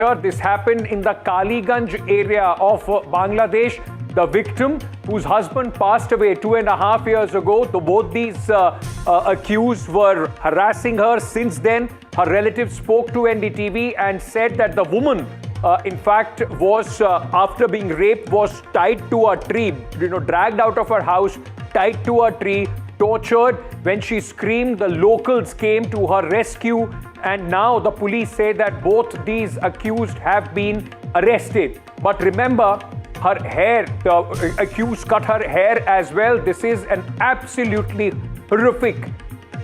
This happened in the Kaliganj area of Bangladesh. The victim, whose husband passed away 2.5 years ago, both these accused were harassing her. Since then, her relatives spoke to NDTV and said that the woman, in fact, was, after being raped, was tied to a tree, dragged out of her house, tied to a tree, tortured. When she screamed, the locals came to her rescue, and now the police say that both these accused have been arrested. But remember, her hair, the accused cut her hair as well. This is an absolutely horrific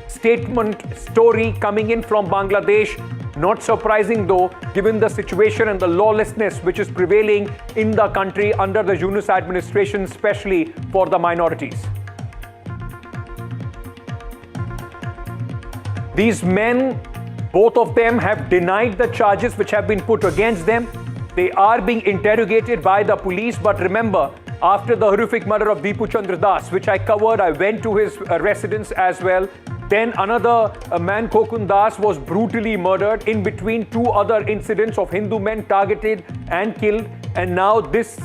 statement story coming in from Bangladesh. Not surprising though, given the situation and the lawlessness which is prevailing in the country under the Yunus administration, especially for the minorities. These men, both of them, have denied the charges which have been put against them. They are being interrogated by the police. But remember, after the horrific murder of Deepu Chandra Das, which I covered, I went to his residence as well. Then another man, Kokun Das, was brutally murdered in between two other incidents of Hindu men targeted and killed. And now this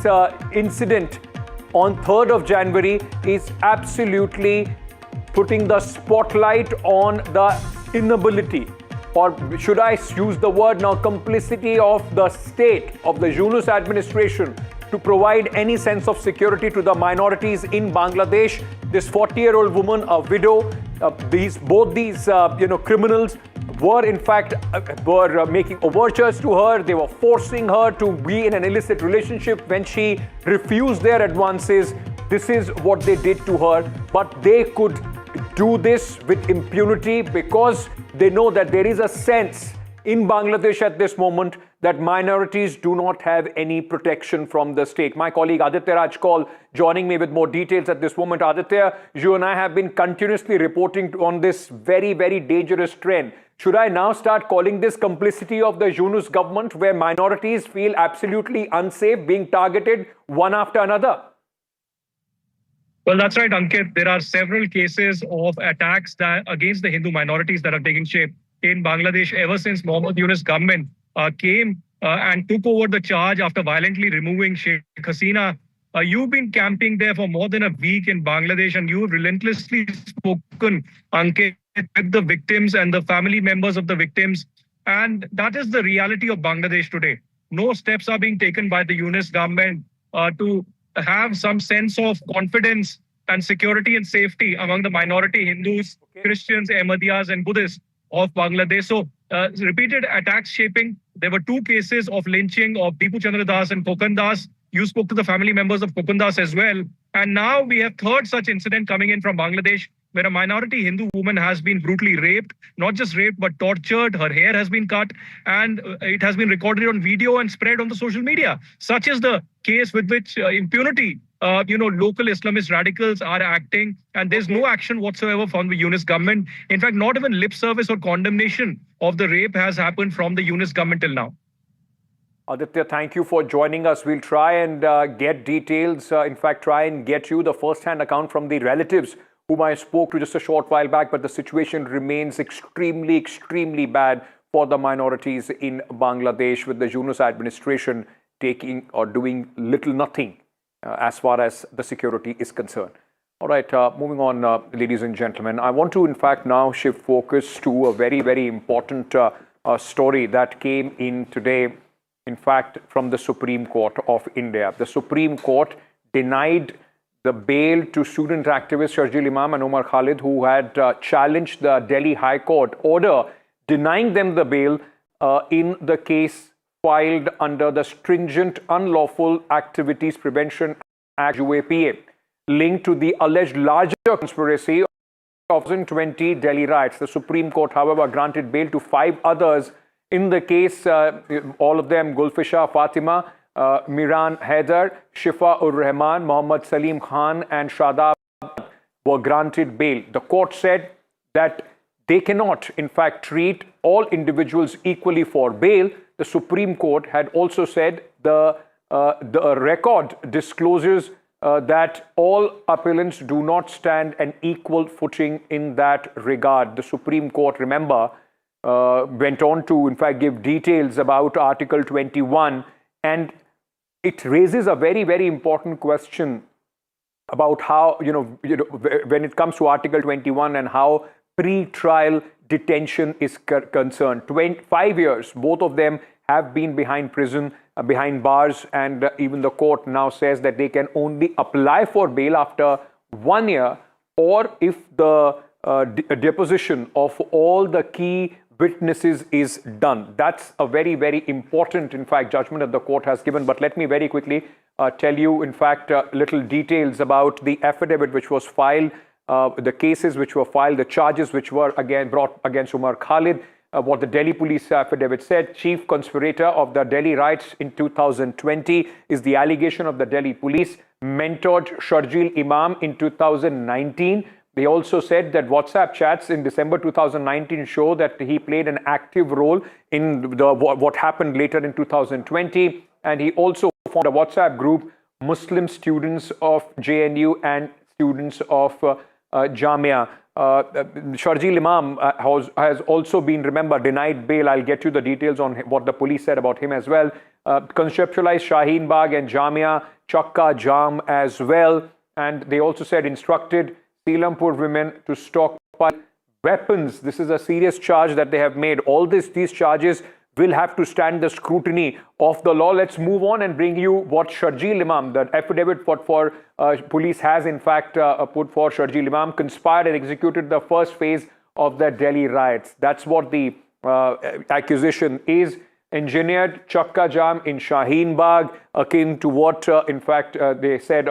incident on 3rd of January is absolutely putting the spotlight on the inability, or should I use the word now, complicity of the state, of the Yunus administration, to provide any sense of security to the minorities in Bangladesh. This 40-year-old woman, a widow, both these criminals were in fact making overtures to her. They were forcing her to be in an illicit relationship. When she refused their advances, this is what they did to her. But they could do this with impunity because they know that there is a sense in Bangladesh at this moment that minorities do not have any protection from the state. My colleague Aditya Rajkol joining me with more details at this moment. Aditya, you and I have been continuously reporting on this very, very dangerous trend. Should I now start calling this complicity of the Yunus government, where minorities feel absolutely unsafe, being targeted one after another? Well, that's right, Ankit. There are several cases of attacks against the Hindu minorities that are taking shape in Bangladesh ever since Mohammad Yunus government came and took over the charge after violently removing Sheikh Hasina. You've been camping there for more than a week in Bangladesh, and you've relentlessly spoken, Ankit, with the victims and the family members of the victims. And that is the reality of Bangladesh today. No steps are being taken by the Yunus government to have some sense of confidence and security and safety among the minority Hindus, Christians, Ahmadiyas and Buddhists of Bangladesh. So repeated attacks shaping. There were 2 cases of lynching of Deepu Chandra Das and Kokun Das. You spoke to the family members of Kokun Das as well. And now we have 3rd such incident coming in from Bangladesh, where a minority Hindu woman has been brutally raped, not just raped, but tortured. Her hair has been cut, and it has been recorded on video and spread on the social media. Such is the case with which impunity, local Islamist radicals are acting, and there's no action whatsoever from the Yunus government. In fact, not even lip service or condemnation of the rape has happened from the Yunus government till now. Aditya, thank you for joining us. We'll try and get details, in fact, try and get you the first-hand account from the relatives whom I spoke to just a short while back, but the situation remains extremely, extremely bad for the minorities in Bangladesh, with the Yunus administration taking or doing little nothing as far as the security is concerned. All right, moving on, ladies and gentlemen. I want to, in fact, now shift focus to a very, very important story that came in today, in fact, from the Supreme Court of India. The Supreme Court denied the bail to student activists Sharjeel Imam and Umar Khalid, who had challenged the Delhi High Court order denying them the bail in the case filed under the stringent Unlawful Activities Prevention Act UAPA, linked to the alleged larger conspiracy of 2020 Delhi riots. The Supreme Court, however, granted bail to 5 others in the case, all of them Gulfisha Fatima, Meeran Haider, Shifa Ur Rehman, Saleem Khan and Shadab were granted bail. The court said that they cannot, in fact, treat all individuals equally for bail. The Supreme Court had also said the record discloses that all appellants do not stand an equal footing in that regard. The Supreme Court, remember, went on to, in fact, give details about Article 21. And it raises a very, very important question about how, when it comes to Article 21 and how pre-trial detention is concerned. 5 years, both of them have been behind prison, behind bars, and even the court now says that they can only apply for bail after 1 year, or if the deposition of all the key witnesses is done. That's a very, very important, in fact, judgment that the court has given. But let me very quickly tell you, in fact, little details about the affidavit which was filed, the cases which were filed, the charges which were again brought against Umar Khalid. What the Delhi police affidavit said: chief conspirator of the Delhi riots in 2020 is the allegation of the Delhi police, mentored Sharjeel Imam in 2019. They also said that WhatsApp chats in December 2019 show that he played an active role in what happened later in 2020. And he also formed a WhatsApp group, Muslim students of JNU and students of Jamia. Sharjeel Imam has also been, remember, denied bail. I'll get you the details on what the police said about him as well. Conceptualized Shaheen Bagh and Jamia Chakka Jam as well. And they also said instructed Saleempur women to stockpile weapons. This is a serious charge that they have made. All these charges will have to stand the scrutiny of the law. Let's move on and bring you what Sharjeel Imam, the affidavit for police has in fact put for Sharjeel Imam, conspired and executed the first phase of the Delhi riots. That's what the accusation is. Engineered Chakka Jam in Shaheen Bagh, akin to what in fact they said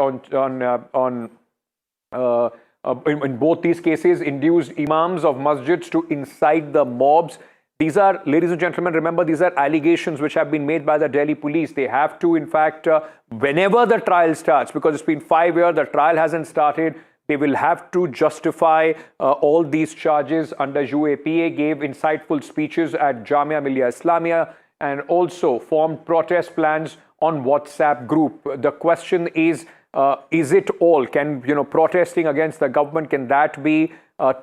in both these cases, induced imams of masjids to incite the mobs. These are, ladies and gentlemen, remember, these are allegations which have been made by the Delhi police. They have to, in fact, whenever the trial starts, because it's been 5 years, the trial hasn't started, they will have to justify all these charges under UAPA, gave insightful speeches at Jamia Millia Islamia, and also formed protest plans on WhatsApp group. The question is it all? Can, protesting against the government, can that be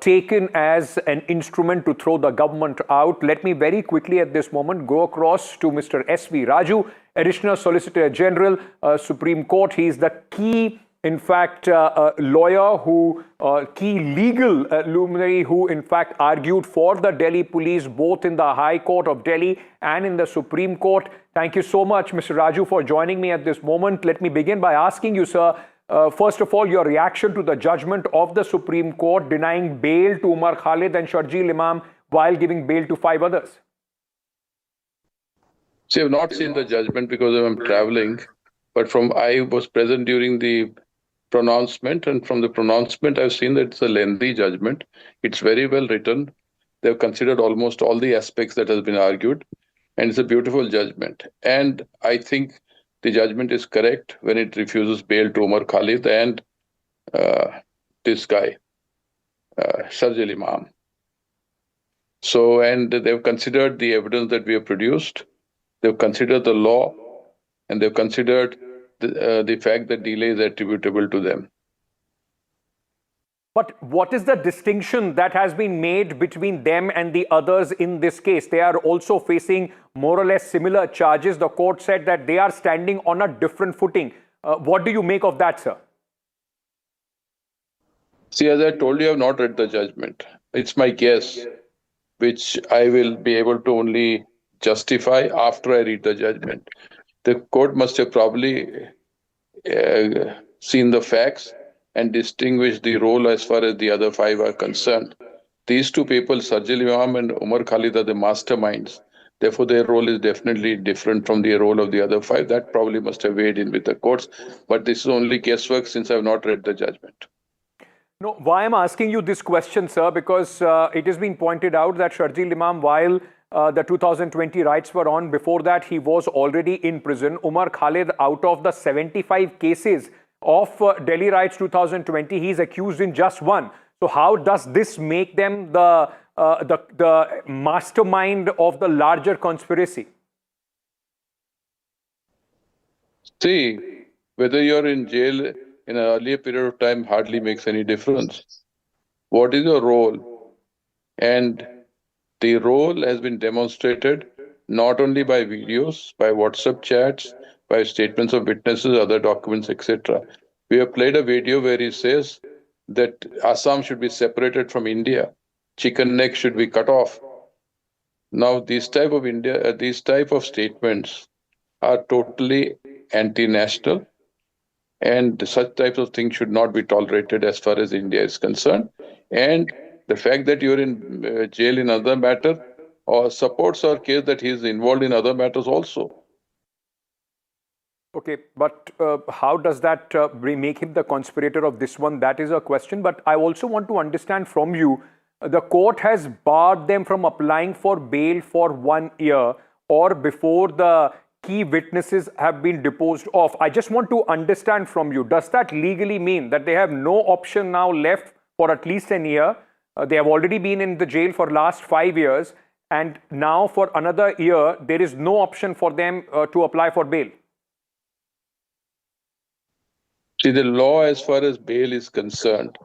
taken as an instrument to throw the government out? Let me very quickly at this moment go across to Mr. S.V. Raju, Additional Solicitor General, Supreme Court. He is the key, in fact, lawyer who, key legal luminary who, in fact, argued for the Delhi police, both in the High Court of Delhi and in the Supreme Court. Thank you so much, Mr. Raju, for joining me at this moment. Let me begin by asking you, sir, first of all, your reaction to the judgment of the Supreme Court denying bail to Umar Khalid and Sharjeel Imam while giving bail to 5 others. See, I've not seen the judgment because I'm traveling, but I was present during the pronouncement, and from the pronouncement, I've seen that it's a lengthy judgment. It's very well written. They've considered almost all the aspects that has been argued, and it's a beautiful judgment. And I think the judgment is correct when it refuses bail to Umar Khalid and this guy, Sharjeel Imam. So, and they've considered the evidence that we have produced. They've considered the law, and they've considered the fact that delay is attributable to them. But what is the distinction that has been made between them and the others in this case? They are also facing more or less similar charges. The court said that they are standing on a different footing. What do you make of that, sir? See, as I told you, I have not read the judgment. It's my guess, which I will be able to only justify after I read the judgment. The court must have probably seen the facts and distinguished the role as far as the other 5 are concerned. These 2 people, Sharjeel Imam and Umar Khalid, are the masterminds. Therefore, their role is definitely different from the role of the other 5. That probably must have weighed in with the courts. But this is only guesswork since I have not read the judgment. No, why I'm asking you this question, sir, because it has been pointed out that Sharjeel Imam, while the 2020 riots were on, before that he was already in prison. Umar Khalid, out of the 75 cases of Delhi riots 2020, he's accused in just 1. So how does this make them the mastermind of the larger conspiracy? See, whether you're in jail in an earlier period of time hardly makes any difference. What is your role? And The role has been demonstrated not only by videos, by WhatsApp chats, by statements of witnesses, other documents, etc. We have played a video where he says that Assam should be separated from India, chicken neck should be cut off. Now, these type of statements are totally anti-national, and such types of things should not be tolerated as far as India is concerned. And the fact that you're in jail in other matter or supports our case that he is involved in other matters also. Okay, but how does that make him the conspirator of this one? That is a question. But I also want to understand from you, the court has barred them from applying for bail for 1 year or before the key witnesses have been deposed of. I just want to understand from you, does that legally mean that they have no option now left for at least a year? They have already been in the jail for last 5 years, and now for another year, there is no option for them to apply for bail. See, the law as far as bail is concerned,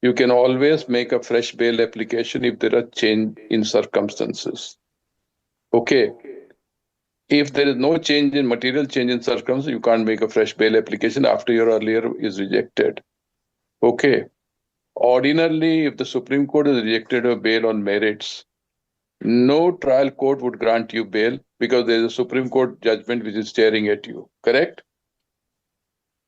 you can always make a fresh bail application if there are change in circumstances. Okay. If there is no material change in circumstances, you can't make a fresh bail application after your earlier is rejected. Okay. Ordinarily, if the Supreme Court has rejected a bail on merits, no trial court would grant you bail because there is a Supreme Court judgment which is staring at you. Correct?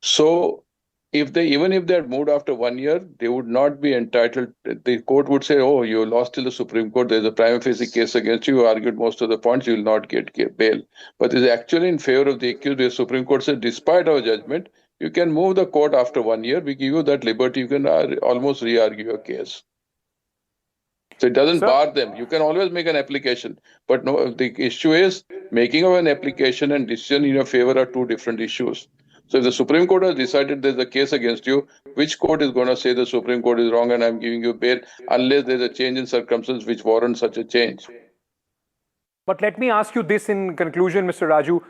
So, even if they had moved after 1 year, they would not be entitled. The court would say, "Oh, you lost till the Supreme Court. There's a prima facie case against you. You argued most of the points. You will not get bail." But it's actually in favor of the accused. The Supreme Court said, despite our judgment, you can move the court after 1 year. We give you that liberty. You can almost re-argue your case. So it doesn't bar them. You can always make an application. But no, the issue is making of an application and decision in your favor are two different issues. So if the Supreme Court has decided there's a case against you, which court is going to say the Supreme Court is wrong and I'm giving you bail unless there's a change in circumstances which warrants such a change? But let me ask you this in conclusion, Mr. Raju.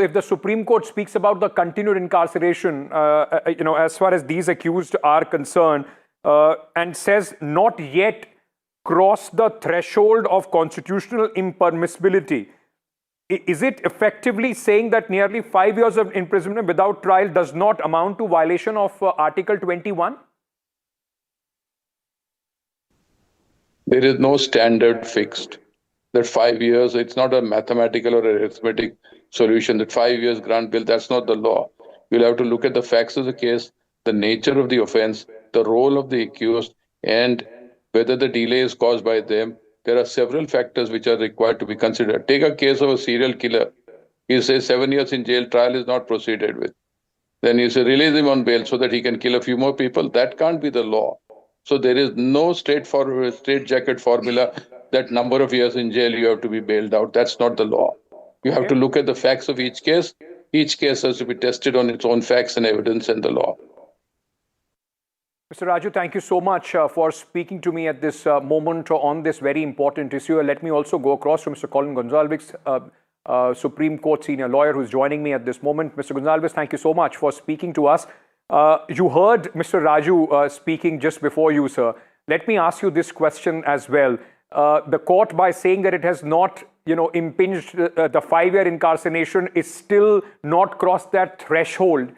If the Supreme Court speaks about the continued incarceration, as far as these accused are concerned, and says not yet cross the threshold of constitutional impermissibility, is it effectively saying that nearly 5 years of imprisonment without trial does not amount to violation of Article 21? There is no standard fixed. That 5 years, it's not a mathematical or arithmetic solution that 5 years grant bail. That's not the law. You'll have to look at the facts of the case, the nature of the offense, the role of the accused, and whether the delay is caused by them. There are several factors which are required to be considered. Take a case of a serial killer. He says 7 years in jail, trial is not proceeded with. Then you say release him on bail so that he can kill a few more people. That can't be the law. So there is no straitjacket formula that number of years in jail you have to be bailed out. That's not the law. You have to look at the facts of each case. Each case has to be tested on its own facts and evidence and the law. Mr. Raju, thank you so much for speaking to me at this moment on this very important issue. Let me also go across to Mr. Colin Gonsalves, Supreme Court senior lawyer, who's joining me at this moment. Mr. Gonsalves, thank you so much for speaking to us. You heard Mr. Raju speaking just before you, sir. Let me ask you this question as well. The court, by saying that it has not, impinged the 5-year incarceration, is still not crossed that threshold.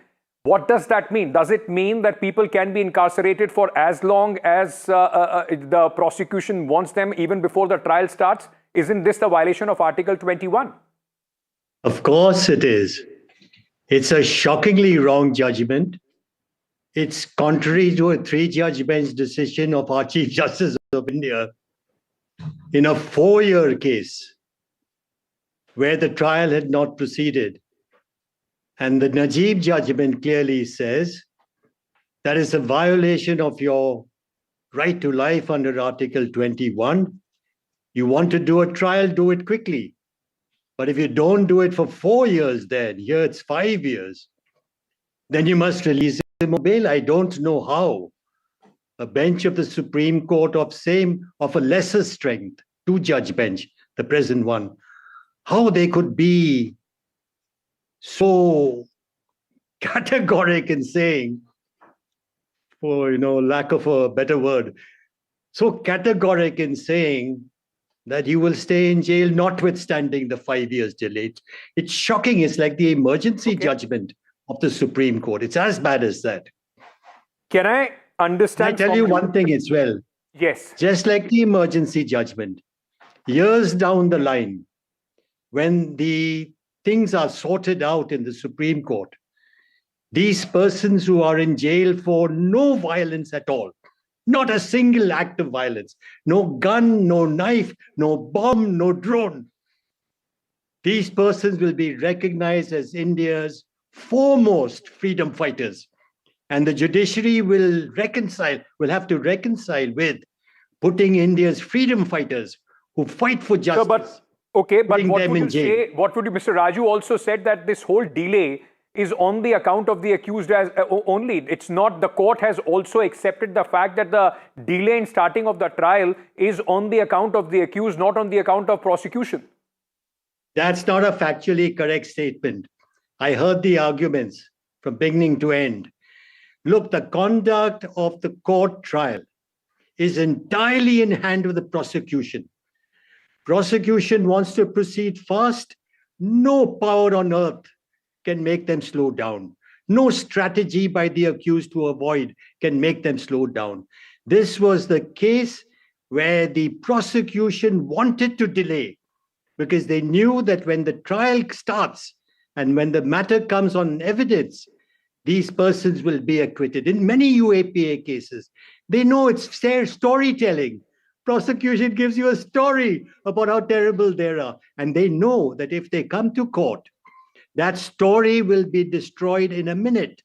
What does that mean? Does it mean that people can be incarcerated for as long as the prosecution wants them, even before the trial starts? Isn't this a violation of Article 21? Of course it is. It's a shockingly wrong judgment. It's contrary to a 3-judge bench decision of our Chief Justice of India in a 4-year case where the trial had not proceeded. And the Najib judgment clearly says that is a violation of your right to life under Article 21. You want to do a trial, do it quickly. But if you don't do it for 4 years, then here it's 5 years, then you must release him on bail. I don't know how a bench of the Supreme Court of a lesser strength, 2-judge bench, the present one, how they could be so categoric in saying, for lack of a better word, so categoric in saying that you will stay in jail notwithstanding the 5 years delay. It's shocking. It's like the emergency judgment of the Supreme Court. It's as bad as that. Can I understand? I tell you one thing as well. Yes. Just like the emergency judgment, years down the line, when the things are sorted out in the Supreme Court, these persons who are in jail for no violence at all, not a single act of violence, no gun, no knife, no bomb, no drone, these persons will be recognized as India's foremost freedom fighters. And the judiciary will have to reconcile with putting India's freedom fighters who fight for justice. But what would you say? What would you, Mr. Raju also said that this whole delay is on the account of the accused as only. It's not, the court has also accepted the fact that the delay in starting of the trial is on the account of the accused, not on the account of prosecution. That's not a factually correct statement. I heard the arguments from beginning to end. Look, the conduct of the court trial is entirely in hand of the prosecution. Prosecution wants to proceed fast. No power on earth can make them slow down. No strategy by the accused to avoid can make them slow down. This was the case where the prosecution wanted to delay because they knew that when the trial starts and when the matter comes on evidence, these persons will be acquitted. In many UAPA cases, they know it's fair storytelling. Prosecution gives you a story about how terrible they are. And they know that if they come to court, that story will be destroyed in a minute.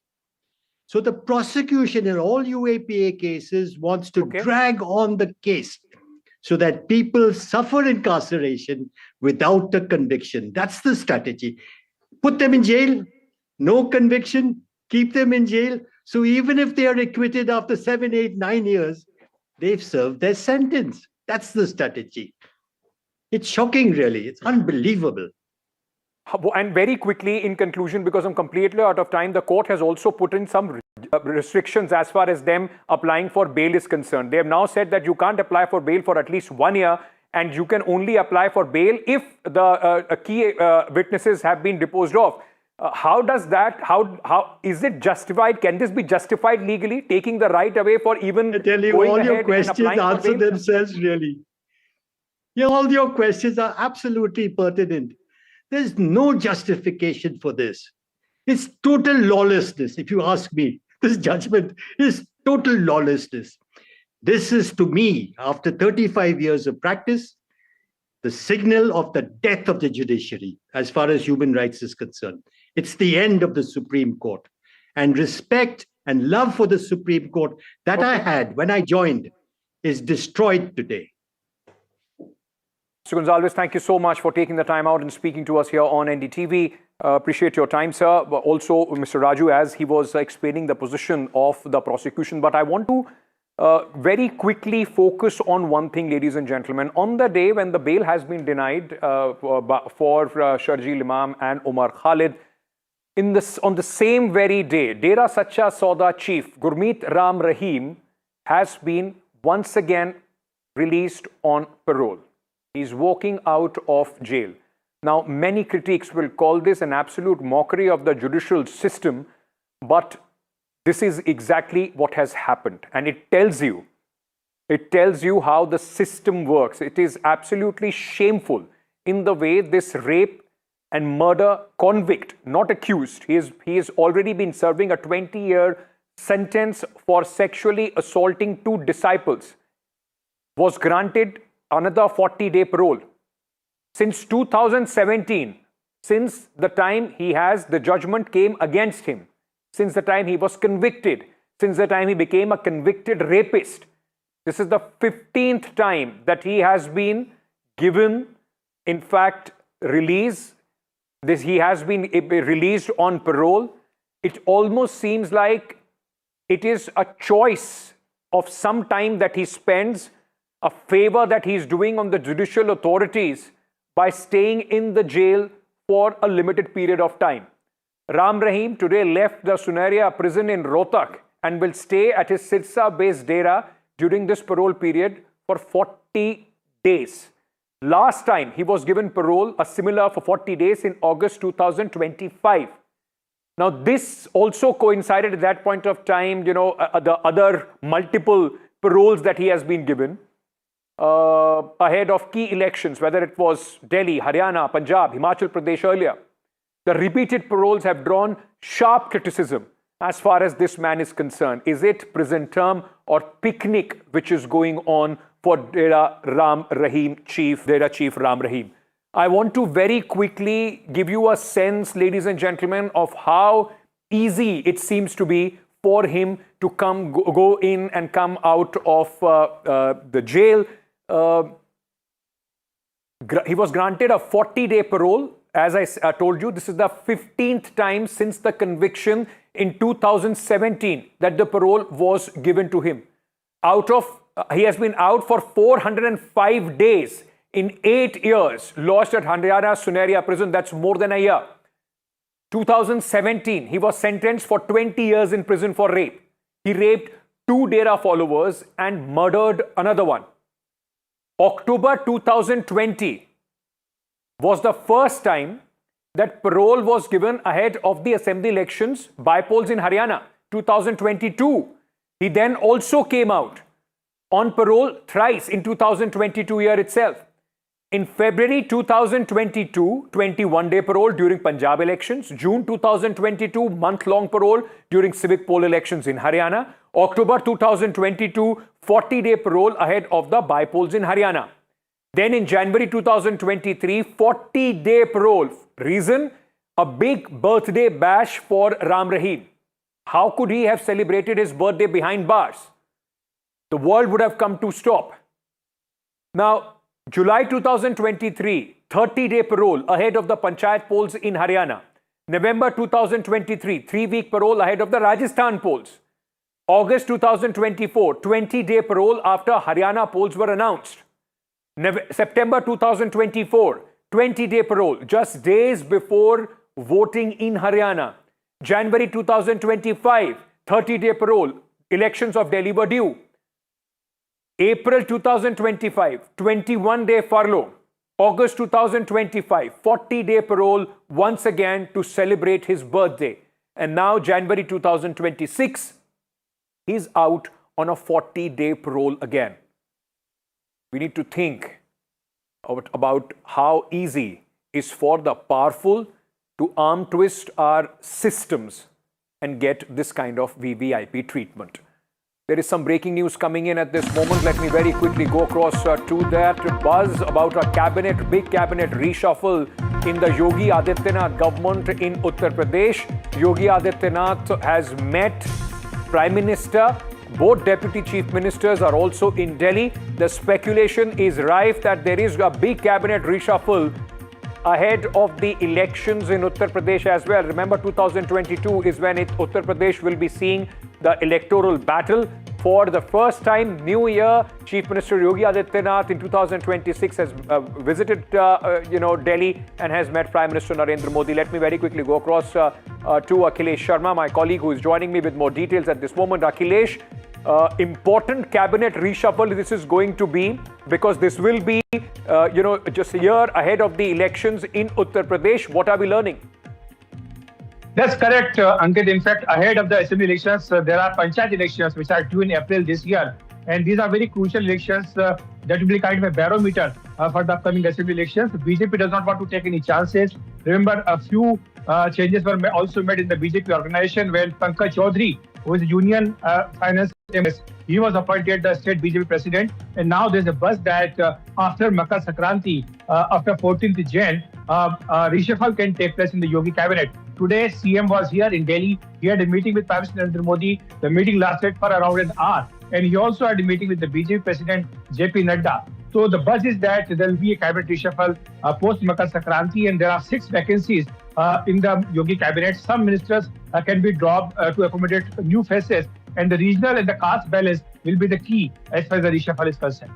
So the prosecution in all UAPA cases wants to drag on the case so that people suffer incarceration without a conviction. That's the strategy. Put them in jail, no conviction, keep them in jail. So even if they are acquitted after 7, 8, 9 years, they've served their sentence. That's the strategy. It's shocking, really. It's unbelievable. And very quickly, in conclusion, because I'm completely out of time, the court has also put in some restrictions as far as them applying for bail is concerned. They have now said that you can't apply for bail for at least 1 year, and you can only apply for bail if the key witnesses have been deposed of. How does that, how is it justified? Can this be justified legally, taking the right away for even I tell you, all your questions answer themselves, really. Yeah, all your questions are absolutely pertinent. There's no justification for this. It's total lawlessness, if you ask me. This judgment is total lawlessness. This is, to me, after 35 years of practice, the signal of the death of the judiciary as far as human rights is concerned. It's the end of the Supreme Court. And respect and love for the Supreme Court that I had when I joined is destroyed today. Mr. Gonzalez, thank you so much for taking the time out and speaking to us here on NDTV. Appreciate your time, sir. But also, Mr. Raju, as he was explaining the position of the prosecution. But I want to very quickly focus on one thing, ladies and gentlemen. On the day when the bail has been denied for Sharjeel Imam and Umar Khalid, on the same very day, Dera Sacha Sauda chief Gurmeet Ram Rahim has been once again released on parole. He's walking out of jail. Now, many critics will call this an absolute mockery of the judicial system, but this is exactly what has happened. And it tells you how the system works. It is absolutely shameful in the way this rape and murder convict, not accused, he has already been serving a 20-year sentence for sexually assaulting 2 disciples, was granted another 40-day parole. Since 2017, since the time the judgment came against him, since the time he was convicted, since the time he became a convicted rapist, this is the 15th time that he has been given, in fact, release. He has been released on parole. It almost seems like it is a choice of some time that he spends, a favor that he's doing on the judicial authorities by staying in the jail for a limited period of time. Ram Rahim today left the Sunaria prison in Rohtak and will stay at his Sirsa-based Dera during this parole period for 40 days. Last time he was given parole, a similar for 40 days in August 2025. Now, this also coincided at that point of time, the other multiple paroles that he has been given ahead of key elections, whether it was Delhi, Haryana, Punjab, Himachal Pradesh earlier. The repeated paroles have drawn sharp criticism as far as this man is concerned. Is it prison term or picnic which is going on for Dera Chief Ram Rahim? I want to very quickly give you a sense, ladies and gentlemen, of how easy it seems to be for him to go in and come out of the jail. He was granted a 40-day parole. As I told you, this is the 15th time since the conviction in 2017 that the parole was given to him. He has been out for 405 days in 8 years, lost at Anjaria Suneria prison. That's more than a year. 2017, he was sentenced for 20 years in prison for rape. He raped 2 Dera followers and murdered another one. October 2020 was the first time that parole was given ahead of the assembly elections, by-polls in Haryana, 2022. He then also came out on parole thrice in 2022 year itself. In February 2022, 21-day parole during Punjab elections. June 2022, month-long parole during civic poll elections in Haryana. October 2022, 40-day parole ahead of the by-polls in Haryana. Then in January 2023, 40-day parole. Reason? A big birthday bash for Ram Rahim. How could he have celebrated his birthday behind bars? The world would have come to stop. Now, July 2023, 30-day parole ahead of the Panchayat polls in Haryana. November 2023, 3-week parole ahead of the Rajasthan polls. August 2024, 20-day parole after Haryana polls were announced. September 2024, 20-day parole, just days before voting in Haryana. January 2025, 30-day parole, elections of Delhi were due. April 2025, 21-day furlough. August 2025, 40-day parole once again to celebrate his birthday. And now January 2026, he's out on a 40-day parole again. We need to think about how easy it is for the powerful to arm twist our systems and get this kind of VVIP treatment. There is some breaking news coming in at this moment. Let me very quickly go across to that buzz about a big cabinet reshuffle in the Yogi Adityanath government in Uttar Pradesh. Yogi Adityanath has met Prime Minister. Both deputy chief ministers are also in Delhi. The speculation is rife that there is a big cabinet reshuffle ahead of the elections in Uttar Pradesh as well. Remember, 2022 is when Uttar Pradesh will be seeing the electoral battle. For the first time, New Year, Chief Minister Yogi Adityanath in 2026 has visited Delhi and has met Prime Minister Narendra Modi. Let me very quickly go across to Akhilesh Sharma, my colleague who is joining me with more details at this moment. Akhilesh, important cabinet reshuffle this is going to be, because this will be, just a year ahead of the elections in Uttar Pradesh. What are we learning? That's correct, Ankit. In fact, ahead of the assembly elections, there are Panchayat elections which are due in April this year. And these are very crucial elections that will be kind of a barometer for the upcoming assembly elections. BJP does not want to take any chances. Remember, a few changes were also made in the BJP organization when Pankaj Chaudhary, who is Union Finance MS, he was appointed the state BJP president. And now there's a buzz that after Makar Sankranti, after 14th Jan, reshuffle can take place in the Yogi cabinet. Today, CM was here in Delhi. He had a meeting with Prime Minister Narendra Modi. The meeting lasted for around an hour. And he also had a meeting with the BJP president, JP Nadda. So the buzz is that there will be a cabinet reshuffle post Makar Sankranti, and there are 6 vacancies in the Yogi cabinet. Some ministers can be dropped to accommodate new faces, and the regional and the caste balance will be the key as far as the reshuffle is concerned.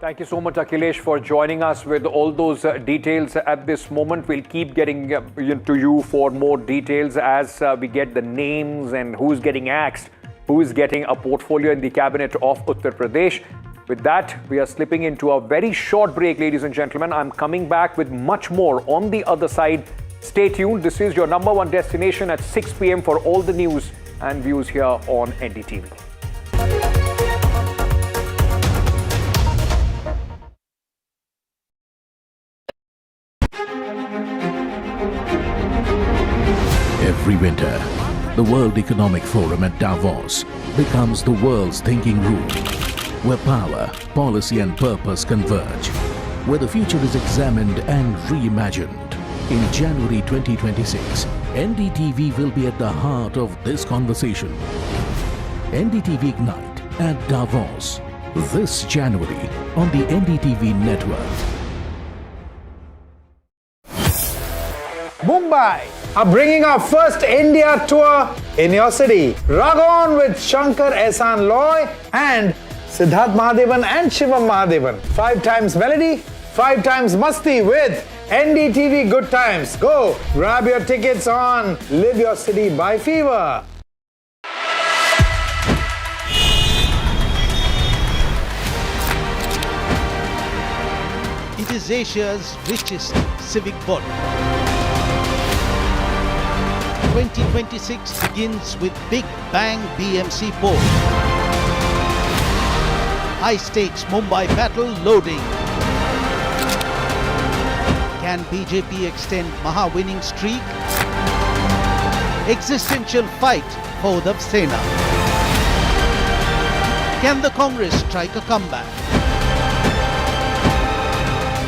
Thank you so much, Akhilesh, for joining us with all those details at this moment. We'll keep getting to you for more details as we get the names and who's getting axed who is getting a portfolio in the cabinet of Uttar Pradesh. With that, we are slipping into a very short break, ladies and gentlemen. I'm coming back with much more on the other side. Stay tuned. This is your number one destination at 6 p.m. for all the news and views here on NDTV. Every winter, the World Economic Forum at Davos becomes the world's thinking room, where power, policy and purpose converge, where the future is examined and reimagined. In January 2026, NDTV will be at the heart of this conversation. NDTV Ignite at Davos, this January on the NDTV network. Mumbai are bringing our first India tour in your city. Rag on with Shankar Ehsan Loy and Siddharth Mahadevan and Shivam Mahadevan. 5 times melody, 5 times masti with NDTV Good Times. Go grab your tickets on Live Your City by Fever. It is Asia's richest civic body. 2026 begins with Big Bang BMC poll. High stakes Mumbai battle loading. Can BJP extend Maha winning streak? Existential fight for the Sena. Can the Congress strike a comeback?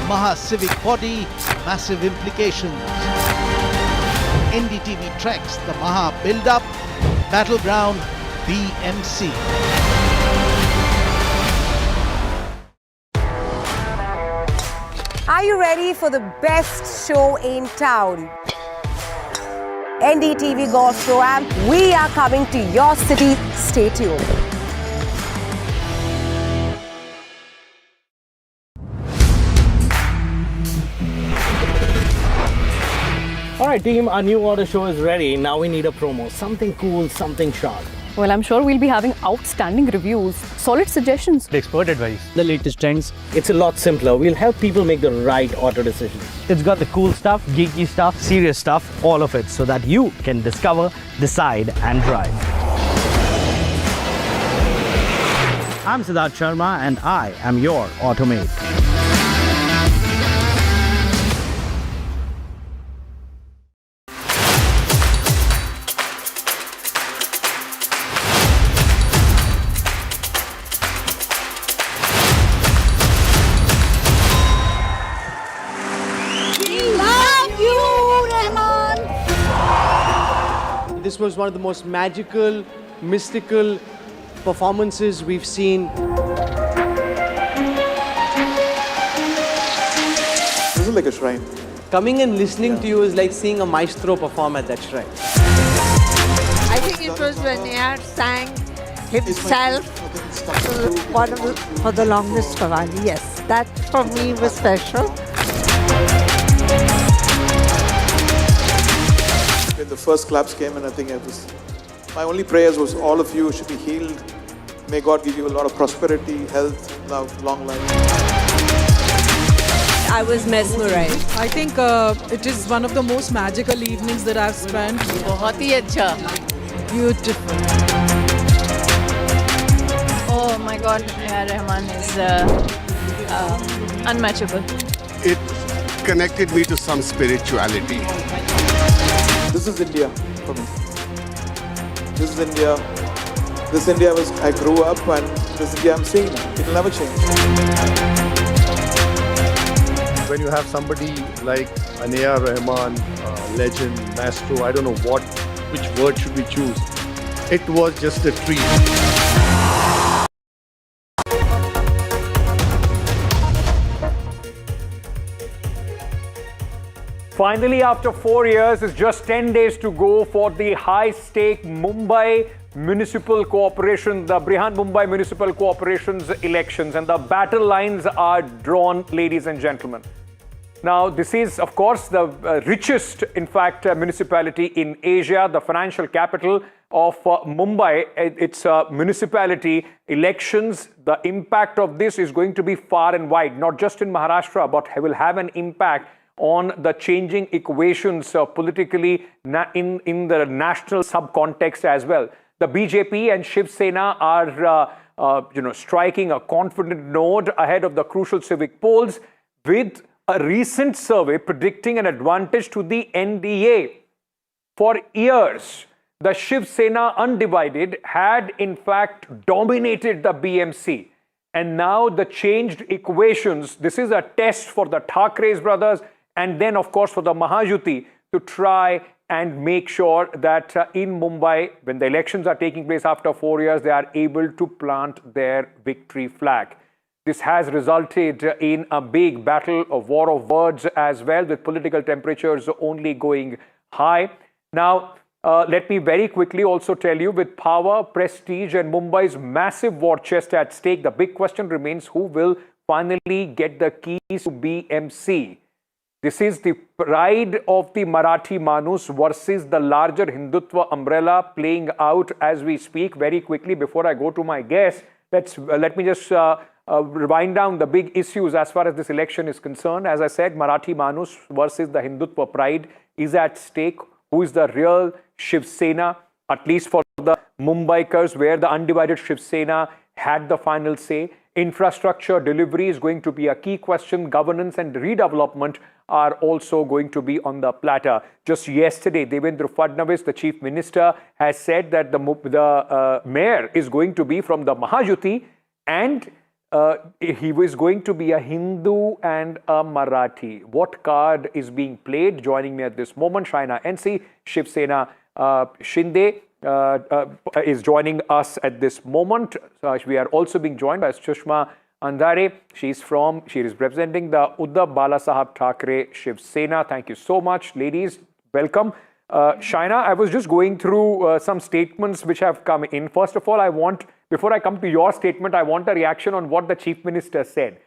Maha civic body, massive implications. NDTV tracks the Maha build-up, battleground BMC. Are you ready for the best show in town? NDTV Golf Pro-Am, we are coming to your city. Stay tuned. Alright team, our new order show is ready. Now we need a promo. Something cool, something sharp. Well, I'm sure we'll be having outstanding reviews, solid suggestions, Expert advice, the latest trends. It's a lot simpler. We'll help people make the right auto decisions. It's got the cool stuff, geeky stuff, serious stuff, all of it, so that you can discover, decide and drive. I'm Siddharth Sharma and I am your automate. This was one of the most magical, mystical performances we've seen. This is like a shrine. Coming and listening to you is like seeing a maestro perform at that shrine. I think it was when Nayar sang himself for the longest Qawwali. Yes, that for me was special. When the first claps came in, I think my only prayers was all of you should be healed. May God give you a lot of prosperity, health, love, long life. I was mesmerized. I think it is one of the most magical evenings that I've spent. बहुत ही अच्छा. Beautiful. Oh my God, AR Rahman is unmatchable. It connected me to some spirituality. This is India for me. This is India. This India I grew up and this India I'm seeing now. It'll never change. When you have somebody like AR Rahman, legend, maestro, I don't know which word should we choose. It was just a treat. Finally, after 4 years, it's just 10 days to go for the high-stake Mumbai Municipal Corporation, the Brihan Mumbai Municipal Corporation's elections, and the battle lines are drawn, ladies and gentlemen. Now, this is, of course, the richest, in fact, municipality in Asia, the financial capital of Mumbai. It's a municipality elections. The impact of this is going to be far and wide, not just in Maharashtra, but will have an impact on the changing equations politically in the national subcontext as well. The BJP and Shiv Sena are striking a confident note ahead of the crucial civic polls, with a recent survey predicting an advantage to the NDA. For years, the Shiv Sena Undivided had in fact dominated the BMC. And now the changed equations, this is a test for the Thakres brothers and then of course for the Mahajuti to try and make sure that in Mumbai, when the elections are taking place after 4 years, they are able to plant their victory flag. This has resulted in a big battle, a war of words as well, with political temperatures only going high. Now, let me very quickly also tell you, with power, prestige and Mumbai's massive war chest at stake, the big question remains who will finally get the keys to BMC. This is the pride of the Marathi Manus versus the larger Hindutva umbrella playing out as we speak. Very quickly, before I go to my guest, let me just wind down the big issues as far as this election is concerned. As I said, Marathi Manus versus the Hindutva pride is at stake. Who is the real Shiv Sena, at least for the Mumbaikars, where the undivided Shiv Sena had the final say. Infrastructure delivery is going to be a key question. Governance and redevelopment are also going to be on the platter. Just yesterday, Devendra Fadnavis, the chief minister, has said that the mayor is going to be from the Mahajuti, and he was going to be a Hindu and a Marathi. What card is being played? Joining me at this moment, Shaina NC, Shiv Sena Shinde is joining us at this moment. We are also being joined by Sushma Anjaria. She is representing the Uddhav Balasaheb Thackeray Shiv Sena. Thank you so much, ladies. Welcome. Shaina, I was just going through some statements which have come in. First of all, before I come to your statement, I want a reaction on what the Chief Minister said.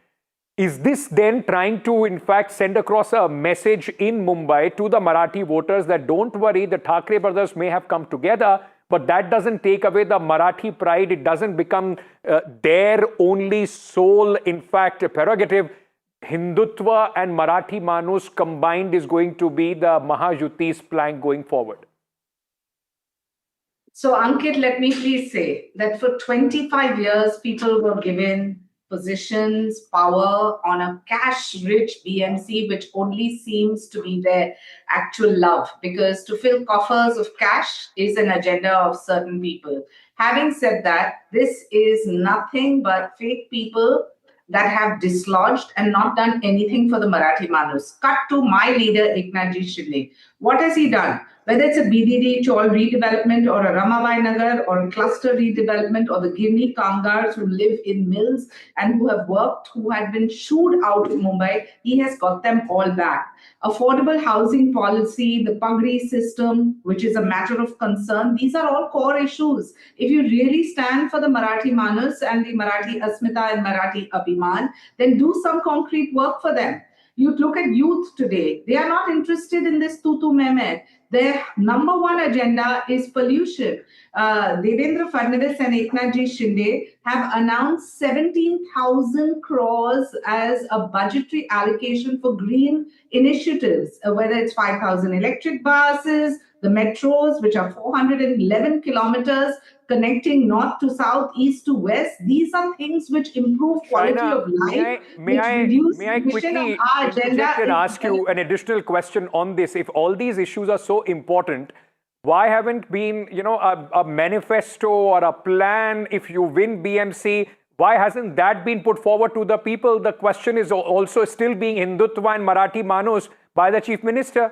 Is this then trying to, in fact, send across a message in Mumbai to the Marathi voters that don't worry, the Thackeray brothers may have come together, but that doesn't take away the Marathi pride. It doesn't become their only sole, in fact, prerogative. Hindutva and Marathi Manus combined is going to be the Mahajuti's plank going forward. So, Ankit, let me please say that for 25 years, people were given positions, power on a cash-rich BMC, which only seems to be their actual love, because to fill coffers of cash is an agenda of certain people. Having said that, this is nothing but fake people that have dislodged and not done anything for the Marathi Manus. Cut to my leader, Eknathji Shinde. What has he done? Whether it's a BDD Chawl redevelopment or a Ramabai Nagar or a cluster redevelopment or the Girni Kamgars who live in mills and who have worked, who had been shooed out of Mumbai, he has got them all back. Affordable housing policy, the Pagri system, which is a matter of concern, these are all core issues. If you really stand for the Marathi Manus and the Marathi Asmita and Marathi Abhiman, then do some concrete work for them. You look at youth today, they are not interested in this tutu meme. Their number one agenda is pollution. Devendra Fadnavis and Eknathji Shinde have announced 17,000 crores as a budgetary allocation for green initiatives, whether it's 5,000 electric buses, the metros, which are 411 kilometers, connecting north to south, east to west. These are things which improve quality of life, May I quickly interject and ask you an additional question on this? If all these issues are so important, why haven't been, a manifesto or a plan if you win BMC? Why hasn't that been put forward to the people? The question is also still being Hindutva and Marathi Manus by the Chief Minister.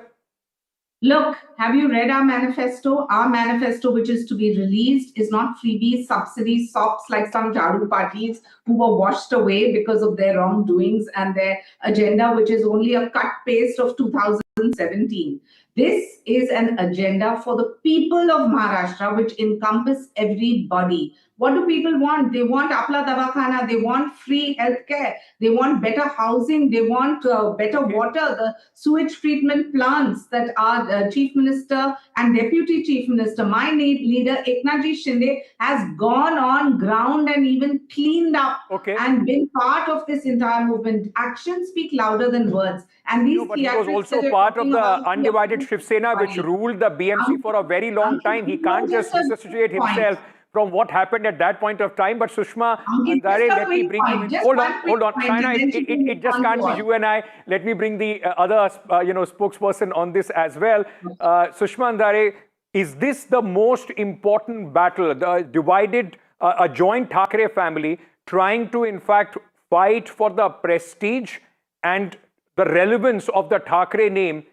Look, have you read our manifesto? Our manifesto, which is to be released, is not freebies, subsidies, sops like some Jadu parties who were washed away because of their wrongdoings and their agenda, which is only a cut paste of 2017. This is an agenda for the people of Maharashtra, which encompass everybody. What do people want? They want apla davakhana, they want free healthcare, they want better housing, they want better water, the sewage treatment plants that our Chief Minister and Deputy Chief Minister, my leader Eknathji Shinde, has gone on ground and even cleaned up and been part of this entire movement. Actions speak louder than words. And these but he was also part of the undivided Shiv Sena, which ruled the BMC for a very long time. He can't just disassociate himself from what happened at that point of time. But Sushma Andare, let me bring you in. Hold on. Shaina, it just can't be you and I. Let me bring the other spokesperson on this as well. Sushma Andare, is this the most important battle, the divided, a joint Thackeray family trying to in fact fight for the prestige and the relevance of the Thackeray name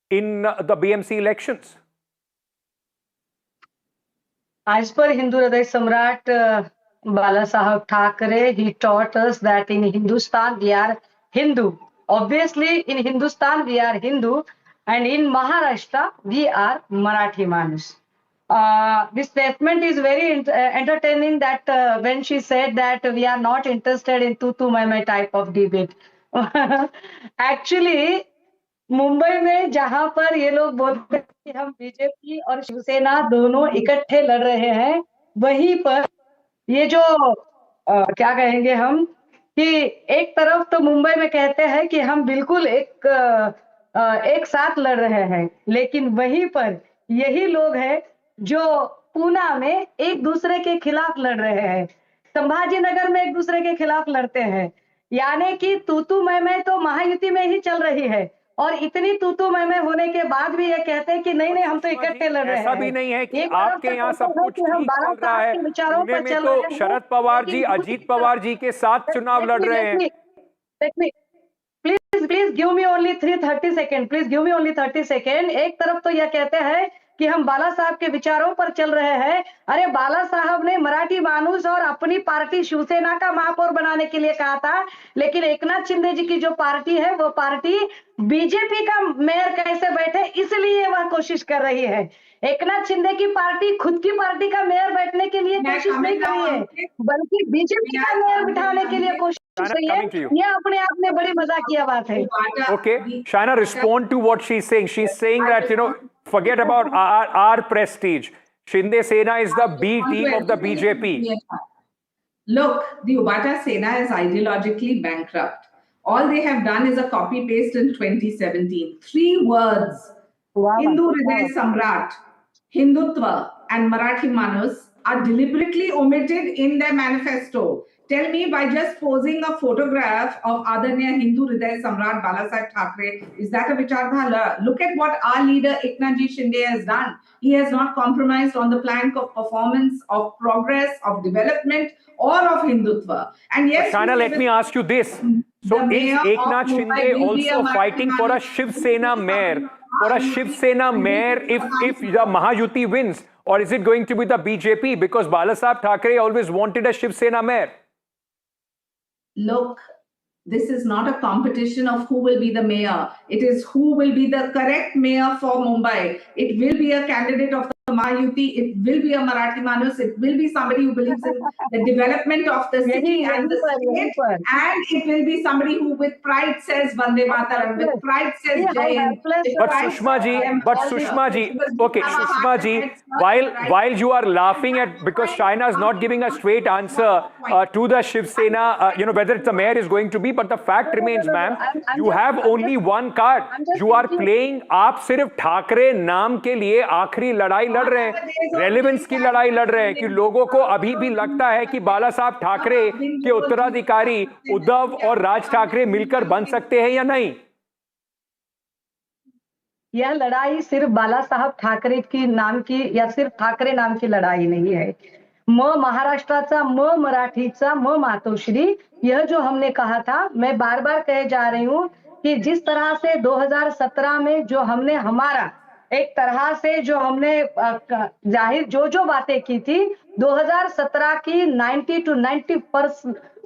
in the BMC elections? As per Hindu Hriday Samrat Bala Saheb Thackeray, he taught us that in Hindustan we are Hindu. Obviously, in Hindustan we are Hindu, and in Maharashtra we are Marathi Manus. This statement is very entertaining, that when she said that we are not interested in tu mai mai type of debate. Actually, Mumbai में जहां पर ये लोग बोलते हैं कि हम BJP और शिवसेना दोनों इकट्ठे लड़ रहे हैं, वहीं पर ये जो क्या कहेंगे हम, कि एक तरफ तो मुंबई में कहते हैं कि हम बिल्कुल एक साथ लड़ रहे हैं, लेकिन वहीं पर यही लोग हैं जो पूना में एक दूसरे के खिलाफ लड़ रहे हैं, संभाजी नगर में एक दूसरे के खिलाफ लड़ते हैं। यानी कि तू मैं तो महायुति में ही चल रही है, और इतनी तू मैं होने के बाद भी ये कहते हैं कि नहीं हम तो इकट्ठे लड़ रहे हैं। ऐसा भी नहीं है कि आपके यहाँ सब कुछ ठीक चल रहा है। पुणे में तो शरद पवार जी, अजीत पवार जी के साथ चुनाव लड़ रहे हैं। Please give me only 30 second, please give me only 30 second. एक तरफ तो यह कहते हैं कि हम बाला साहब के विचारों पर चल रहे हैं। अरे बाला साहब ने मराठी मानुस और अपनी पार्टी शिवसेना का महापौर बनाने के लिए कहा था, लेकिन एकनाथ शिंदे जी की जो पार्टी है वो पार्टी बीजेपी का मेयर कैसे बैठे, इसलिए वह कोशिश कर रही है। एकनाथ शिंदे की पार्टी खुद की पार्टी का मेयर बैठने के लिए कोशिश नहीं कर रही है, बल्कि बीजेपी का मेयर बिठाने के लिए कोशिश कर रही है। यह अपने आप में बड़ी मजाकिया बात है। Okay, Shaina, respond to what she's saying. She's saying that, forget about our prestige. Shinde Sena is the B team of the BJP. Look, the UAPA Sena is ideologically bankrupt. All they have done is a copy-paste in 2017. 3 words, Hindu Hriday Samrat, Hindutva and Marathi Manus are deliberately omitted in their manifesto. Tell me, by just posing a photograph of Adanya Hindu Hriday Samrat Balasaheb Thackeray, is that a vichardhala? Look at what our leader Eknathji Shinde has done. He has not compromised on the plank of performance, of progress, of development, or of Hindutva. And yes, Shaina, let me ask you this. So is Eknath Shinde also fighting for a Shiv Sena mayor? For a Shiv Sena mayor if the Mahayuti wins? Or is it going to be the BJP? Because Balasaheb Thackeray always wanted a Shiv Sena mayor. Look, this is not a competition of who will be the mayor. It is who will be the correct mayor for Mumbai. It will be a candidate of the Mahayuti. It will be a Marathi Manus. It will be somebody who believes in the development of the city and the state. And it will be somebody who with pride says Vande Mataram, with pride says Jai Hind. But Sushma ji, okay, Sushma ji, while you are laughing at, because Shaina is not giving a straight answer to the Shiv Sena, whether it's a mayor is going to be, but the fact remains, ma'am, you have only one card. You are playing, आप सिर्फ ठाकरे नाम के लिए आखिरी लड़ाई लड़ रहे हैं, रेलेवेंस की लड़ाई लड़ रहे हैं, कि लोगों को अभी भी लगता है कि बाला साहब ठाकरे के उत्तराधिकारी उद्धव और राज ठाकरे मिलकर बन सकते हैं या नहीं? यह लड़ाई सिर्फ बाला साहब ठाकरे की नाम की या सिर्फ ठाकरे नाम की लड़ाई नहीं है। महाराष्ट्राचा, मराठीचा, मातोश्री, यह जो हमने कहा था, मैं बार बार कहे जा रही हूं कि जिस तरह से 2017 में जो हमने हमारा एक तरह से जो हमने जाहिर जो बातें की थी, 2017 की 90 to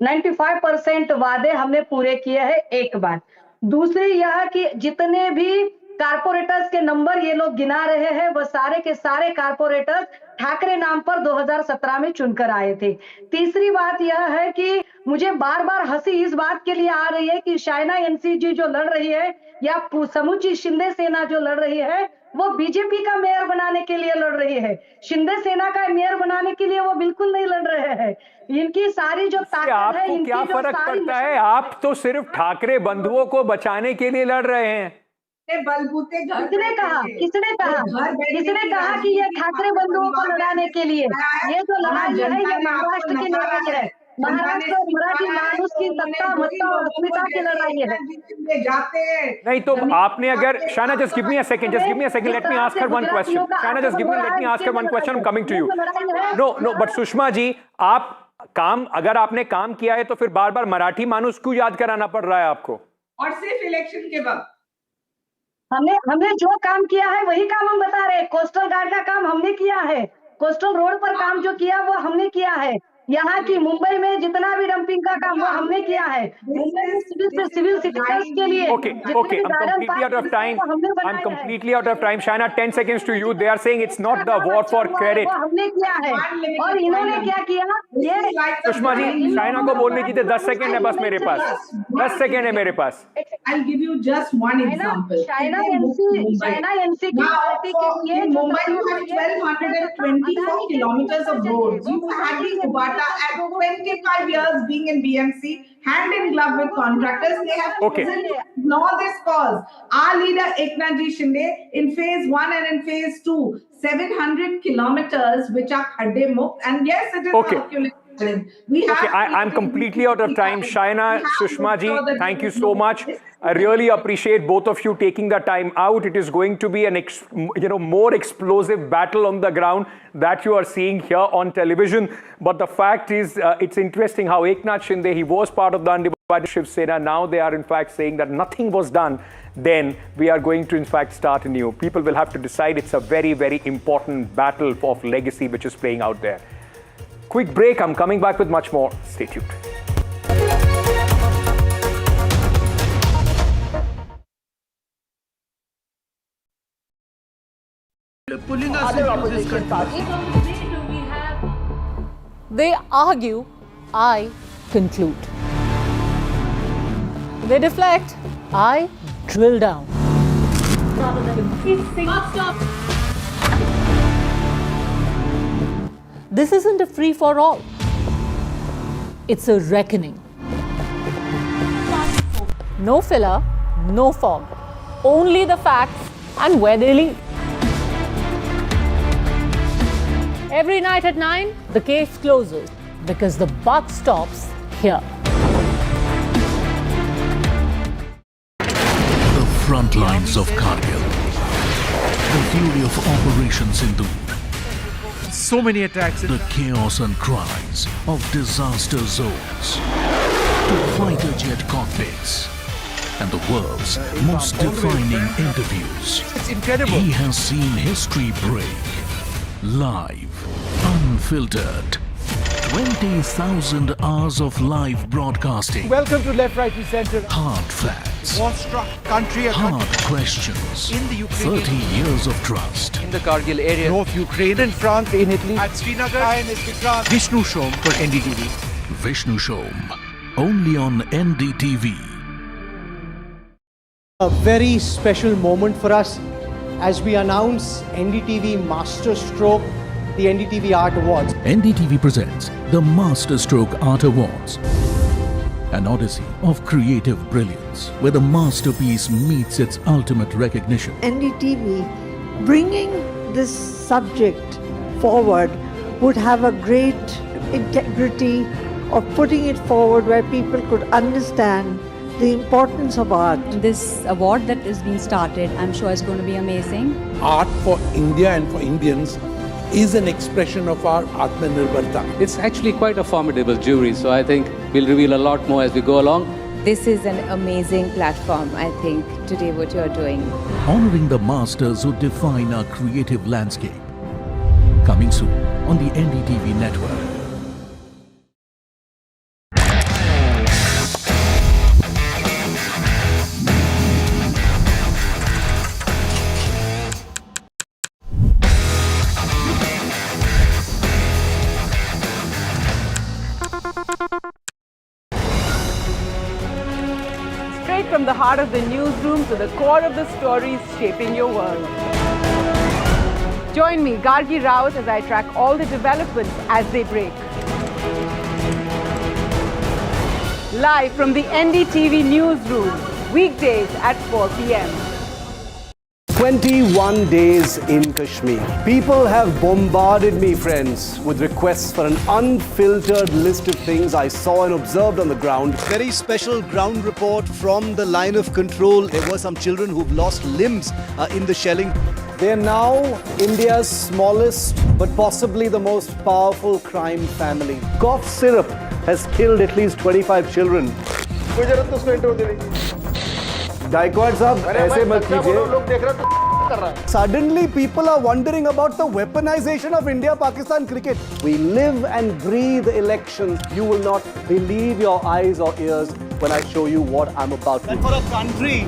95% वादे हमने पूरे किए हैं। एक बात। दूसरी यह कि जितने भी कारपोरेटर्स के नंबर ये लोग गिना रहे हैं, वो सारे के सारे कारपोरेटर्स ठाकरे नाम पर 2017 में चुनकर आए थे। तीसरी बात यह है कि मुझे बार बार हंसी इस बात के लिए आ रही है कि शाइना एनसीजी जो लड़ रही है या समूची शिंदे सेना जो लड़ रही है वो बीजेपी का मेयर बनाने के लिए लड़ रही है। शिंदे सेना का मेयर बनाने के लिए वो बिल्कुल नहीं लड़ रहे हैं। इनकी सारी जो ताकत है, इनकी क्या जो फर्क सारी पड़ता है? आप तो सिर्फ ठाकरे बंधुओं को बचाने के लिए लड़ रहे हैं। बलबूते किसने कहा कि ये ठाकरे बंधुओं को लड़ाने के लिए? ये जो लड़ाई है ये महाराष्ट्र की लड़ाई है। महाराष्ट्र और मराठी मानुस की सत्ता मत्ता और अस्मिता की लड़ाई है। नहीं तो आपने अगर Shaina just give me a second let me ask her one question. Shaina, just give me let me ask her one question. I'm coming to you. No but Sushma ji, आप अगर आपने काम किया है तो फिर बार बार मराठी मानुस क्यों याद कराना पड़ रहा है आपको? और सिर्फ इलेक्शन के वक्त हमने जो काम किया है वही काम हम बता रहे हैं। कोस्टल गार्ड का काम हमने किया है, कोस्टल रोड पर काम जो किया वो हमने किया है। यहाँ की मुंबई में जितना भी डंपिंग का काम वो हमने किया है। मुंबई में सिविल सिटीजन्स के लिए Okay, I'm completely out of time. Shaina, 10 seconds to you. They are saying it's not the war for credit. वो हमने किया है और इन्होंने क्या किया? ये सुषमा जी, शाइना को बोलने की 10 सेकंड है बस मेरे पास। 10 सेकंड है मेरे पास। I'll give you just one example. Shaina MC की पार्टी के लिए in Mumbai you have 1224 kilometers of roads. You had the UAPA at 25 years being in BMC, hand in glove with contractors. They have chosen to ignore this cause. Our leader Eknath Ji Shinde in phase 1 and in phase 2, 700 kilometers which are khadde mukt, and yes, it is calculated. I'm completely out of time. Shaina, Sushma ji, thank you so much. I really appreciate both of you taking the time out. It is going to be an more explosive battle on the ground that you are seeing here on television. But the fact is, it's interesting how Eknath Shinde, he was part of the undivided Shiv Sena. Now they are in fact saying that nothing was done. Then we are going to in fact start anew. People will have to decide. It's a very, very important battle of legacy which is playing out there. Quick break. I'm coming back with much more. Stay tuned. Pulling us into this country. They argue, I conclude. They deflect, I drill down. This isn't a free-for-all. It's a reckoning. No filler, no fog. Only the facts and where they lead. Every night at 9, the case closes because the buck stops here. The front lines of Kargil. The fury of Operation Sindhu. So many attacks. The chaos and cries of disaster zones. To fighter jet cockpits. And the world's most defining interviews. It's incredible. He has seen history break. Live, unfiltered. 20,000 hours of live broadcasting. Welcome to Left, Right, Center. Hard facts. War-struck country. Hard questions. In the Ukraine. 30 years of trust. In the Kargil area. North Ukraine. In France. In Italy. At Srinagar. Vishnu Shom for NDTV. Vishnu Shom. Only on NDTV. A very special moment for us as we announce NDTV Masterstroke, the NDTV Art Awards. NDTV presents the Masterstroke Art Awards, an odyssey of creative brilliance where the masterpiece meets its ultimate recognition. NDTV bringing this subject forward would have a great integrity of putting it forward where people could understand the importance of art. This award that is being started, I'm sure is going to be amazing. Art for India and for Indians is an expression of our Atmanirbharta. It's actually quite a formidable jury, so I think we'll reveal a lot more as we go along. This is an amazing platform, I think, today what you're doing. Honoring the masters who define our creative landscape. Coming soon on the NDTV network. From the heart of the newsroom to the core of the stories shaping your world. Join me, Gargi Raut, as I track all the developments as they break. Live from the NDTV newsroom, weekdays at 4 p.m. 21 days in Kashmir. People have bombarded me, friends, with requests for an unfiltered list of things I saw and observed on the ground. Very special ground report from the line of control. There were some children who've lost limbs in the shelling. They're now India's smallest but possibly the most powerful crime family. Cough syrup has killed at least 25 children. Gaikwad sahab, aise mat kijiye. Suddenly people are wondering about the weaponization of India-Pakistan cricket. We live and breathe elections. You will not believe your eyes or ears when I show you what I'm about to do. And for a country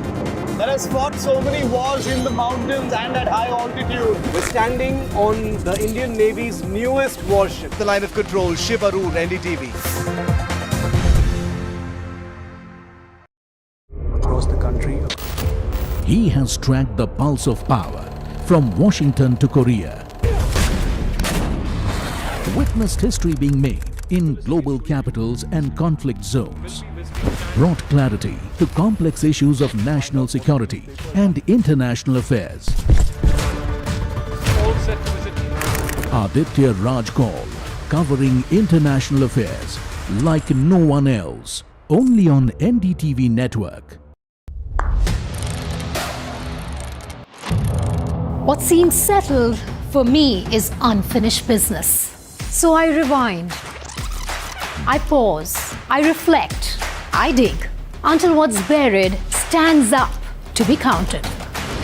that has fought so many wars in the mountains and at high altitude. We're standing on the Indian Navy's newest warship. The line of control, Shifa Ur, NDTV. Across the country. He has tracked the pulse of power from Washington to Korea. Witnessed history being made in global capitals and conflict zones. Brought clarity to complex issues of national security and international affairs. Aditya Raj Kaul, covering international affairs like no one else, only on NDTV network. What seems settled for me is unfinished business. So I rewind. I pause. I reflect. I dig until what's buried stands up to be counted.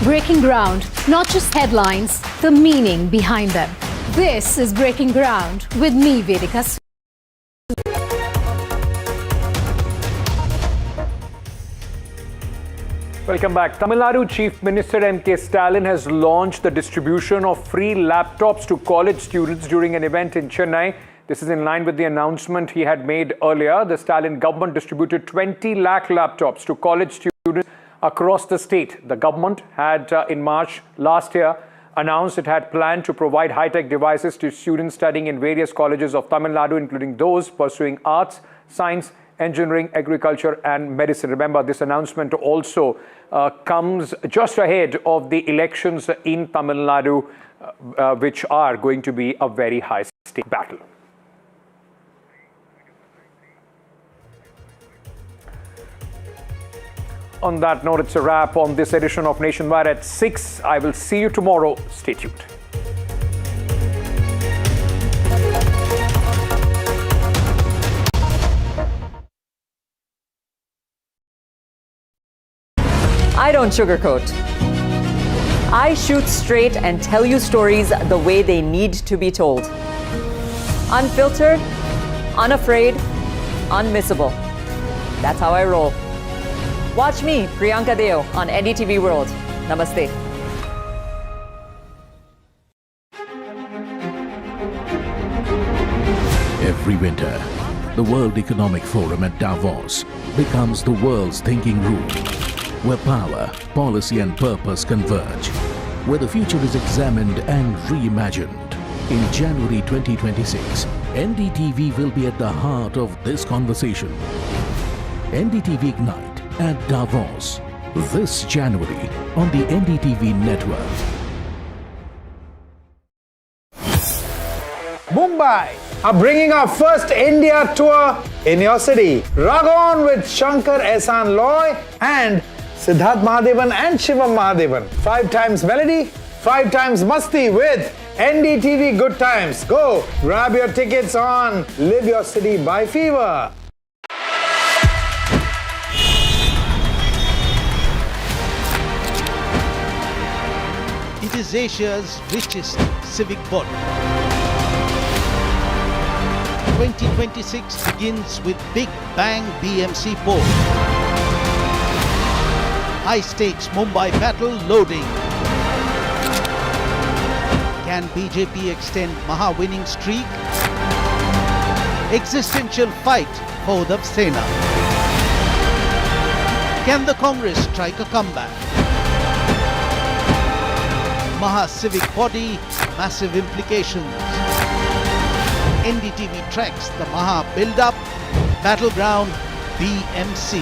Breaking ground, not just headlines, the meaning behind them. This is Breaking Ground with me, Vedika. Welcome back. Tamil Nadu Chief Minister M.K. Stalin has launched the distribution of free laptops to college students during an event in Chennai. This is in line with the announcement he had made earlier. The Stalin government distributed 20 lakh laptops to college students across the state. The government had, in March last year, announced it had planned to provide high-tech devices to students studying in various colleges of Tamil Nadu, including those pursuing arts, science, engineering, agriculture and medicine. Remember, this announcement also comes just ahead of the elections in Tamil Nadu, which are going to be a very high-stake battle. On that note, it's a wrap on this edition of Nationwide at 6. I will see you tomorrow. Stay tuned. I don't sugarcoat. I shoot straight and tell you stories the way they need to be told. Unfiltered, unafraid, unmissable. That's how I roll. Watch me, Priyanka Deo, on NDTV World. Namaste. Every winter, the World Economic Forum at Davos becomes the world's thinking room, where power, policy and purpose converge, where the future is examined and reimagined. In January 2026, NDTV will be at the heart of this conversation. NDTV Ignite at Davos, this January on the NDTV network. Mumbai are bringing our first India tour in your city. Rag on with Shankar Ehsan Loy and Siddharth Mahadevan and Shiva Mahadevan. 5 times melody, 5 times masti with NDTV Good Times. Go grab your tickets on Live Your City by Fever. It is Asia's richest civic body. 2026 begins with Big Bang BMC poll. High stakes Mumbai battle loading. Can BJP extend Maha winning streak? Existential fight for the Sena. Can the Congress strike a comeback? Maha civic body, massive implications. NDTV tracks the Maha build-up, battleground, BMC.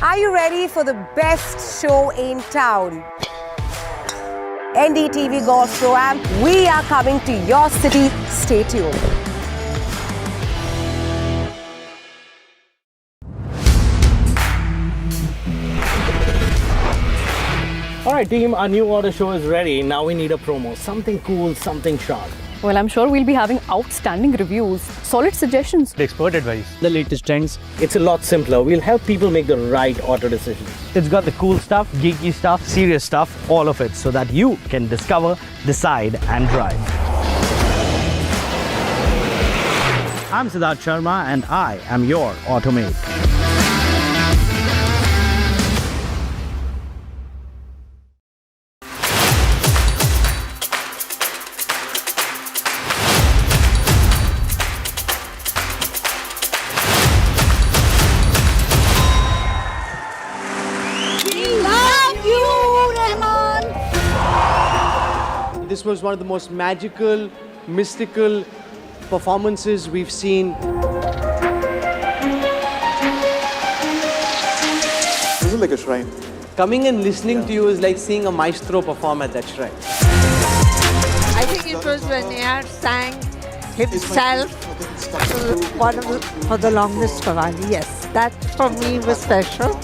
Are you ready for the best show in town? NDTV Golf Pro-Am, we are coming to your city. Stay tuned. Alright team, our new order show is ready. Now we need a promo. Something cool, something sharp. Well, I'm sure we'll be having outstanding reviews, solid suggestions, Expert advice, the latest trends. It's a lot simpler. We'll help people make the right auto decisions. It's got the cool stuff, geeky stuff, serious stuff, all of it, so that you can discover, decide and drive. I'm Siddharth Sharma and I am your automate. This was one of the most magical, mystical performances we've seen. This is like a shrine. Coming and listening to you is like seeing a maestro perform at that shrine. I think it was when Air sang himself for the longest Qawwali. Yes, that for me was special.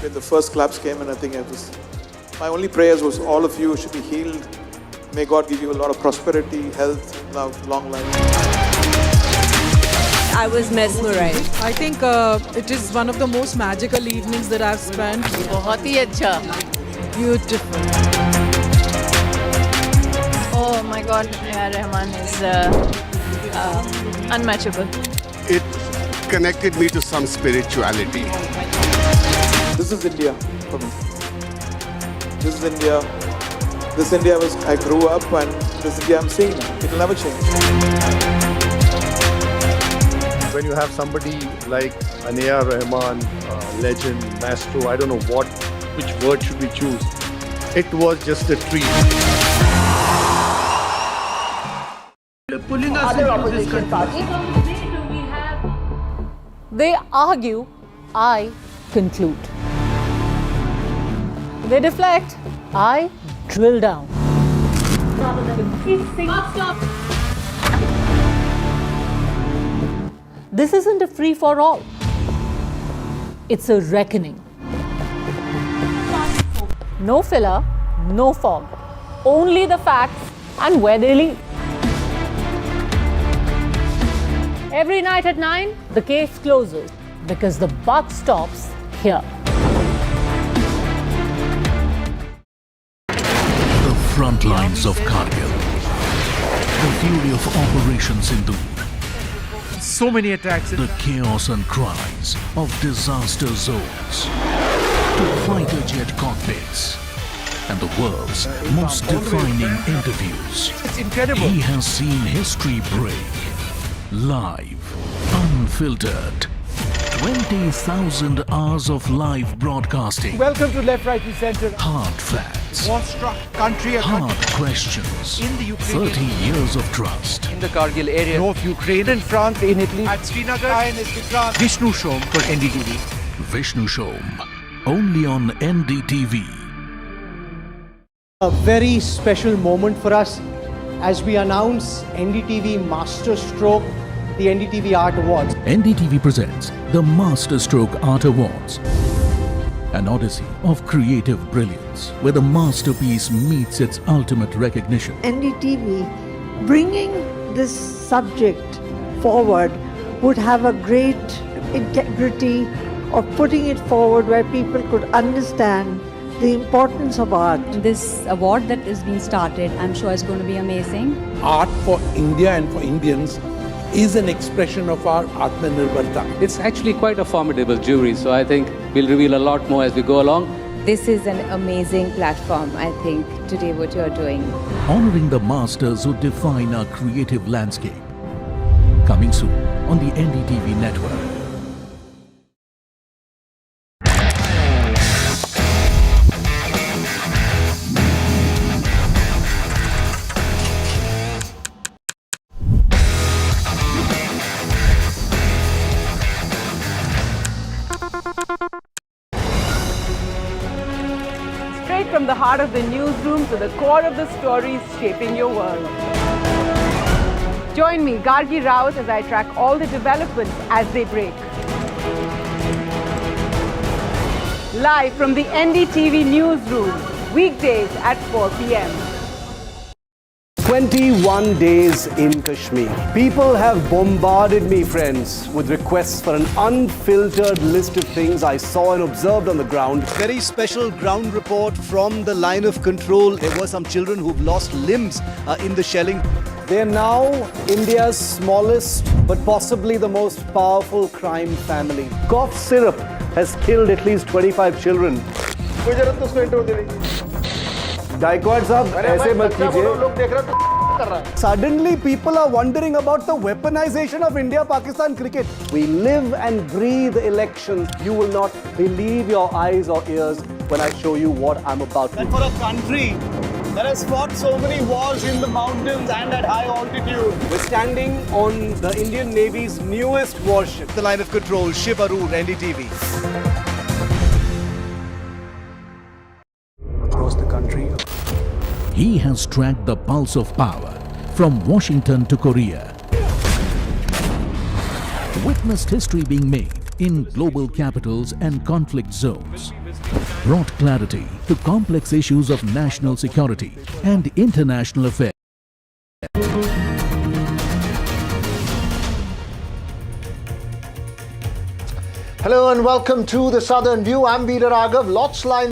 When the first claps came in, I think my only prayers was all of you should be healed. May God give you a lot of prosperity, health, love, long life. I was mesmerized. I think it is one of the most magical evenings that I've spent. बहुत ही अच्छा. Beautiful. Oh my God, AR Rahman is unmatchable. It connected me to some spirituality. This is India for me. This is India. This India I grew up, and this India I'm seeing now. It'll never change. When you have somebody like an AR Rehman, legend, maestro, I don't know which word should we choose. It was just a treat. Pulling us into this country. They argue, I conclude. They deflect, I drill down. This isn't a free-for-all. It's a reckoning. No filler, no fog. Only the facts and where they lead. Every night at 9, the case closes because the buck stops here. The front lines of Kargil. The fury of Operation Sindhu. So many attacks. The chaos and cries of disaster zones. To fighter jet cockpits. And the world's most defining interviews. It's incredible. He has seen history break. Live. Unfiltered. 20,000 hours of live broadcasting. Welcome to Left, Right and Centre. Hard facts. War-struck country. Hard questions. In the Ukraine. 30 years of trust. In the Kargil area. North Ukraine. In France. In Italy. At Srinagar. Vishnu Shom for NDTV. Vishnu Shom. Only on NDTV. A very special moment for us as we announce NDTV Masterstroke, the NDTV Art Awards. NDTV presents the Masterstroke Art Awards. An odyssey of creative brilliance where the masterpiece meets its ultimate recognition. NDTV bringing this subject forward would have a great integrity of putting it forward where people could understand the importance of art. This award that is being started, I'm sure is going to be amazing. Art for India and for Indians is an expression of our Atmanirbharta. It's actually quite a formidable jury, so I think we'll reveal a lot more as we go along. This is an amazing platform, I think, today what you're doing. Honoring the masters who define our creative landscape. Coming soon on the NDTV network. Straight from the heart of the newsroom to the core of the stories shaping your world. Join me, Gargi Raut, as I track all the developments as they break. Live from the NDTV newsroom, weekdays at 4 p.m. 21 days in Kashmir. People have bombarded me, friends, with requests for an unfiltered list of things I saw and observed on the ground. Very special ground report from the line of control. There were some children who've lost limbs in the shelling. They're now India's smallest but possibly the most powerful crime family. Cough syrup has killed at least 25 children. Gaikwad sahab, aise mat kijiye. Suddenly people are wondering about the weaponization of India-Pakistan cricket. We live and breathe elections. You will not believe your eyes or ears when I show you what I'm about to do. And for a country that has fought so many wars in the mountains and at high altitude. We're standing on the Indian Navy's newest warship. The line of control, Shifa Ur, NDTV. Across the country. He has tracked the pulse of power from Washington to Korea. Witnessed history being made in global capitals and conflict zones. Brought clarity to complex issues of national security and international affairs. Hello and welcome to The Southern View. I'm Veera Raghav. Lots lined